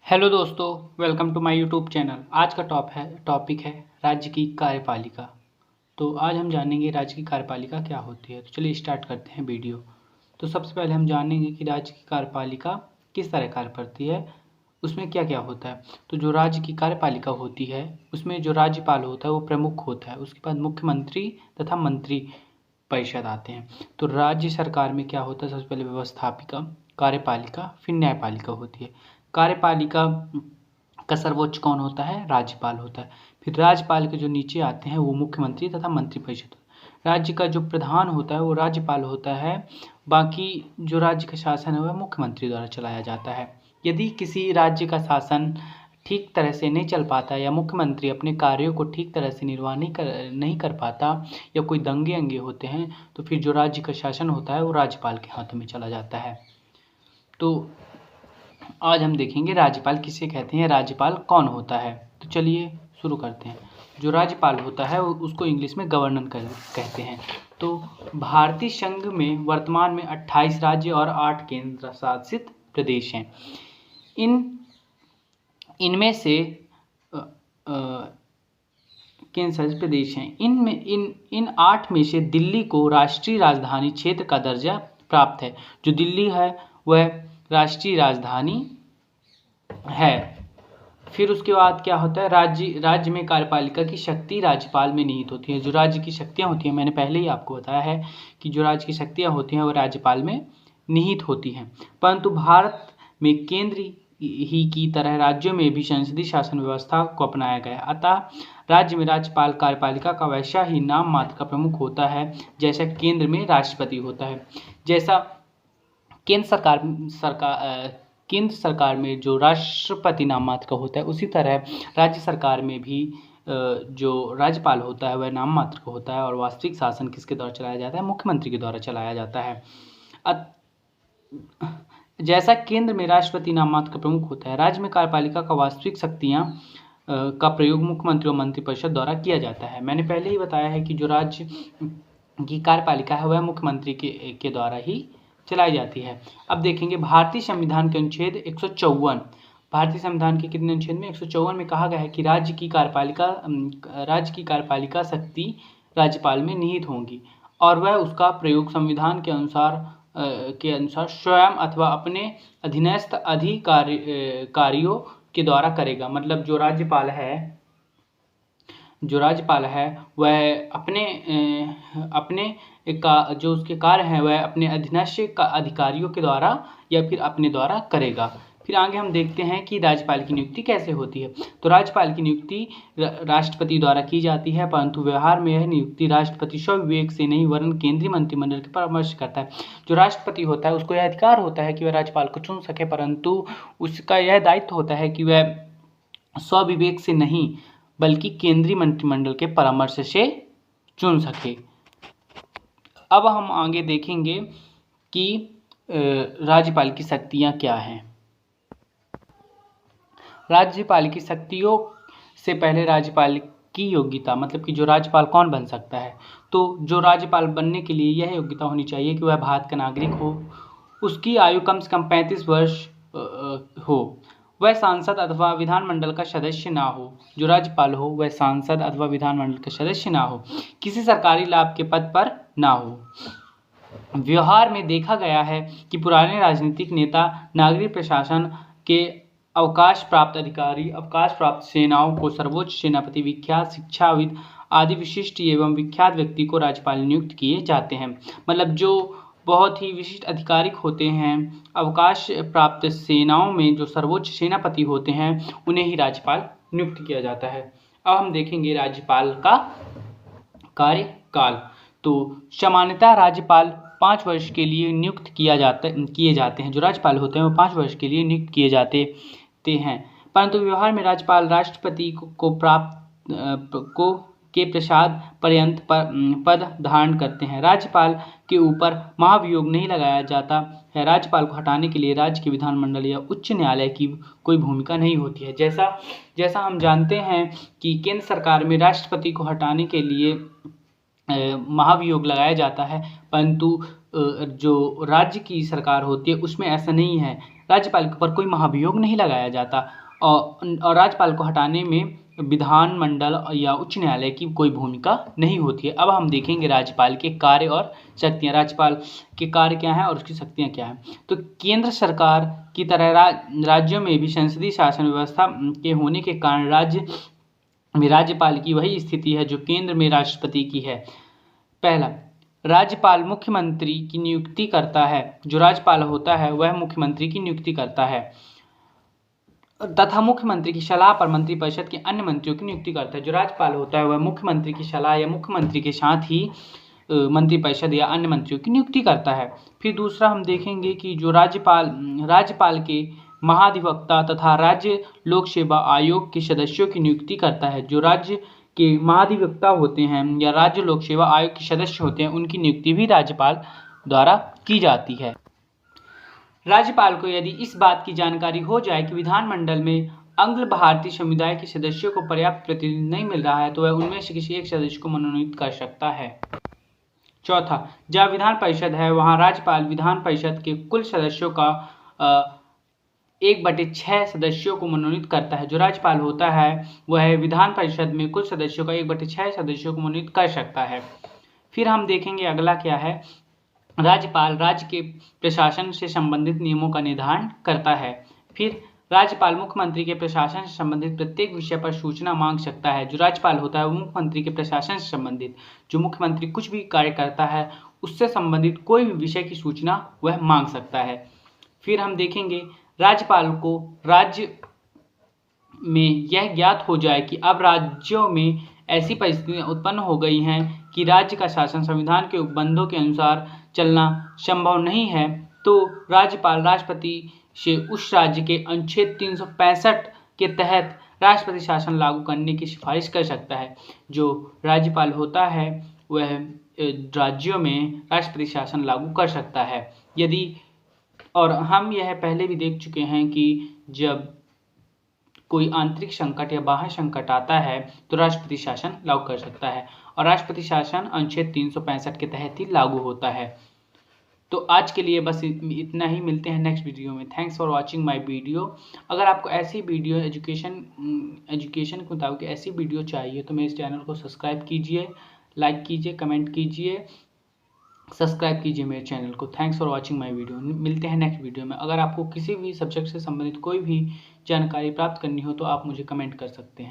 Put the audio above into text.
Hello दोस्तों, welcome to my YouTube channel. आज का टॉपिक है राज्य की कार्यपालिका। तो आज हम जानेंगे राज्य की कार्यपालिका क्या होती है। तो चलिए स्टार्ट करते हैं वीडियो। तो सबसे पहले हम जानेंगे कि राज्य की कार्यपालिका किस तरह कार्य करती है, उसमें क्या क्या होता है। तो जो राज्य की कार्यपालिका होती है उसमें जो राज्यपाल होता है वो प्रमुख होता है, उसके बाद मुख्यमंत्री तथा मंत्री परिषद आते हैं। तो राज्य सरकार में क्या होता है, सबसे पहले व्यवस्थापिका, कार्यपालिका, फिर न्यायपालिका होती है। कार्यपालिका का सर्वोच्च कौन होता है? राज्यपाल होता है। फिर राज्यपाल के जो नीचे आते हैं वो मुख्यमंत्री तथा मंत्रिपरिषद। राज्य का जो प्रधान होता है वो राज्यपाल होता है। बाकी जो राज्य का शासन है वह मुख्यमंत्री द्वारा चलाया जाता है। यदि किसी राज्य का शासन ठीक तरह से नहीं चल पाता या मुख्यमंत्री अपने कार्यों को ठीक तरह से निर्वाह नहीं कर पाता या कोई दंगे अंगे होते हैं तो फिर जो राज्य का शासन होता है वो राज्यपाल के हाथों में चला जाता है। तो आज हम देखेंगे राज्यपाल किसे कहते हैं, राज्यपाल कौन होता है। तो चलिए शुरू करते हैं। जो राज्यपाल होता है उसको इंग्लिश में गवर्नर कहते हैं। तो भारतीय संघ में वर्तमान में 28 राज्य और 8 केंद्र शासित प्रदेश हैं। इनमें से केंद्र शासित प्रदेश हैं। इन 8 में से दिल्ली को राष्ट्रीय राजधानी क्षेत्र का दर्जा प्राप्त है। जो दिल्ली है वह राष्ट्रीय राजधानी है। फिर उसके बाद क्या होता है, राज्य में कार्यपालिका की शक्ति राज्यपाल में निहित होती है। जो राज्य की शक्तियाँ होती हैं, मैंने पहले ही आपको बताया है कि जो राज्य की शक्तियाँ होती हैं वो राज्यपाल में निहित होती हैं। परंतु भारत में केंद्र ही की तरह राज्यों में भी संसदीय शासन व्यवस्था को अपनाया गया। अतः राज्य में राज्यपाल कार्यपालिका का वैसा ही नाम मात्र का प्रमुख होता है जैसा केंद्र में राष्ट्रपति होता है। जैसा केंद्र सरकार में जो राष्ट्रपति नाम मात्र का होता है, उसी तरह राज्य सरकार में भी जो राज्यपाल होता है वह नाम मात्र का होता है और वास्तविक शासन किसके द्वारा चलाया जाता है? मुख्यमंत्री के द्वारा चलाया जाता है। जैसा केंद्र में राष्ट्रपति नाम मात्र का प्रमुख होता है, राज्य में कार्यपालिका का वास्तविक शक्तियाँ का प्रयोग मुख्यमंत्री और मंत्रिपरिषद द्वारा किया जाता है। मैंने पहले ही बताया है कि जो राज्य की कार्यपालिका है वह मुख्यमंत्री के द्वारा ही चलाई जाती है। अब देखेंगे भारतीय संविधान के अनुच्छेद 154। भारतीय संविधान के कितने अनुच्छेद में? 154 में कहा गया है कि राज्य की कार्यपालिका शक्ति राज्यपाल में निहित होंगी और वह उसका प्रयोग संविधान के अनुसार स्वयं अथवा अपने अधीनस्थ अधिकारियों के द्वारा करेगा। मतलब जो राज्यपाल है वह अपने जो उसके कार्य हैं वह अपने अधीनस्थ अधिकारियों के द्वारा या फिर अपने द्वारा करेगा। फिर आगे हम देखते हैं कि राज्यपाल की नियुक्ति कैसे होती है। तो राज्यपाल की नियुक्ति राष्ट्रपति द्वारा की जाती है, परंतु व्यवहार में यह नियुक्ति राष्ट्रपति स्वविवेक से नहीं वरन केंद्रीय मंत्रिमंडल के परामर्श करता है। जो राष्ट्रपति होता है उसको यह अधिकार होता है कि वह राज्यपाल को चुन सके, परंतु उसका यह दायित्व होता है कि वह स्वविवेक से नहीं बल्कि केंद्रीय मंत्रिमंडल के परामर्श से चुन सके। अब हम आगे देखेंगे कि राज्यपाल की शक्तियाँ क्या हैं। राज्यपाल की शक्तियों से पहले राज्यपाल की योग्यता, मतलब कि जो राज्यपाल कौन बन सकता है। तो जो राज्यपाल बनने के लिए यह योग्यता होनी चाहिए कि वह भारत का नागरिक हो, उसकी आयु कम से कम 35 वर्ष हो, वह सांसद अथवा विधानमंडल का सदस्य ना हो। जो राज्यपाल हो वह सांसद अथवा विधानमंडल का सदस्य ना हो, किसी सरकारी लाभ के पद पर ना हो। व्यवहार में देखा गया है कि पुराने राजनीतिक नेता नागरिक प्रशासन के अवकाश प्राप्त अधिकारी, अवकाश प्राप्त सेनाओं को सर्वोच्च सेनापति, विख्यात शिक्षाविद आदि विशिष्ट एवं विख्यात व्यक्ति को राज्यपाल नियुक्त किए जाते हैं। मतलब जो बहुत ही विशिष्ट अधिकारिक होते हैं, अवकाश प्राप्त सेनाओं में जो सर्वोच्च सेनापति होते हैं उन्हें ही राज्यपाल नियुक्त किया जाता है। अब हम देखेंगे राज्यपाल का कार्यकाल। तो सामान्यतः राज्यपाल 5 वर्ष के लिए नियुक्त किए जाते हैं। जो राज्यपाल होते हैं वो 5 वर्ष के लिए नियुक्त किए जाते हैं, परंतु व्यवहार में राज्यपाल राष्ट्रपति के प्रसाद पर्यंत पद धारण करते हैं। राज्यपाल के ऊपर महाभियोग नहीं लगाया जाता है। राज्यपाल को हटाने के लिए राज्य के विधानमंडल या उच्च न्यायालय की कोई भूमिका नहीं होती है। जैसा हम जानते हैं कि केंद्र सरकार में राष्ट्रपति को हटाने के लिए महाभियोग लगाया जाता है, परंतु जो राज्य की सरकार होती है उसमें ऐसा नहीं है। राज्यपाल के ऊपर कोई महाभियोग नहीं लगाया जाता और राज्यपाल को हटाने में विधानमंडल या उच्च न्यायालय की कोई भूमिका नहीं होती है। अब हम देखेंगे राज्यपाल के कार्य और शक्तियाँ। राज्यपाल के कार्य क्या हैं और उसकी शक्तियाँ क्या हैं। तो केंद्र सरकार की तरह राज्यों में भी संसदीय शासन व्यवस्था के होने के कारण राज्य में राज्यपाल की वही स्थिति है जो केंद्र में राष्ट्रपति की है। पहला, राज्यपाल मुख्यमंत्री की नियुक्ति करता है। जो राज्यपाल होता है वह मुख्यमंत्री की नियुक्ति करता है तथा मुख्यमंत्री की सलाह पर मंत्रिपरिषद के अन्य मंत्रियों की नियुक्ति करता है। जो राज्यपाल होता है वह मुख्यमंत्री की सलाह या मुख्यमंत्री के साथ ही मंत्रिपरिषद या अन्य मंत्रियों की नियुक्ति करता है। फिर दूसरा हम देखेंगे कि जो राज्यपाल के महाधिवक्ता तथा राज्य लोक सेवा आयोग के सदस्यों की नियुक्ति करता है। जो राज्य के महाधिवक्ता होते हैं या राज्य लोक सेवा आयोग के सदस्य होते हैं उनकी नियुक्ति भी राज्यपाल द्वारा की जाती है। राज्यपाल को यदि इस बात की जानकारी हो जाए कि विधानमंडल में अंग्ल भारतीय समुदाय के सदस्यों को पर्याप्त प्रतिनिधित्व नहीं मिल रहा है तो वह उनमें से किसी एक सदस्य को मनोनीत कर सकता है। चौथा, जहाँ विधान परिषद है वहाँ राज्यपाल विधान परिषद के कुल सदस्यों का 1/6 सदस्यों को मनोनीत करता है। जो राज्यपाल होता है वह विधान परिषद में कुल सदस्यों का 1/6 सदस्यों को मनोनीत कर सकता है। फिर हम देखेंगे अगला क्या है। राज्यपाल राज्य के प्रशासन से संबंधित नियमों का निर्धारण करता है। फिर राज्यपाल मुख्यमंत्री के प्रशासन से संबंधित प्रत्येक विषय पर सूचना मांग सकता है। जो राज्यपाल होता है वो मुख्यमंत्री के प्रशासन से संबंधित जो मुख्यमंत्री कुछ भी कार्य करता है उससे संबंधित कोई भी विषय की सूचना वह मांग सकता है। फिर हम देखेंगे राज्यपाल को राज्य में यह ज्ञात हो जाए कि अब राज्यों में ऐसी परिस्थितियां उत्पन्न हो गई हैं कि राज्य का शासन संविधान के उपबंधों के अनुसार चलना संभव नहीं है तो राज्यपाल राष्ट्रपति से उस राज्य के अनुच्छेद 365 के तहत राष्ट्रपति शासन लागू करने की सिफारिश कर सकता है। जो राज्यपाल होता है वह राज्यों में राष्ट्रपति शासन लागू कर सकता है यदि, और हम यह पहले भी देख चुके हैं कि जब कोई आंतरिक संकट या बाह्य संकट आता है तो राष्ट्रपति शासन लागू कर सकता है और राष्ट्रपति शासन अनुच्छेद 365 के तहत ही लागू होता है। तो आज के लिए बस इतना ही, मिलते हैं नेक्स्ट वीडियो में। Thanks for watching my video. अगर आपको ऐसी वीडियो एजुकेशन के मुताबिक ऐसी वीडियो चाहिए तो मेरे चैनल को सब्सक्राइब कीजिए, लाइक कीजिए, कमेंट कीजिए, सब्सक्राइब कीजिए मेरे चैनल को। Thanks for watching my video. मिलते हैं नेक्स्ट वीडियो में। अगर आपको किसी भी सब्जेक्ट से संबंधित कोई भी जानकारी प्राप्त करनी हो तो आप मुझे कमेंट कर सकते हैं।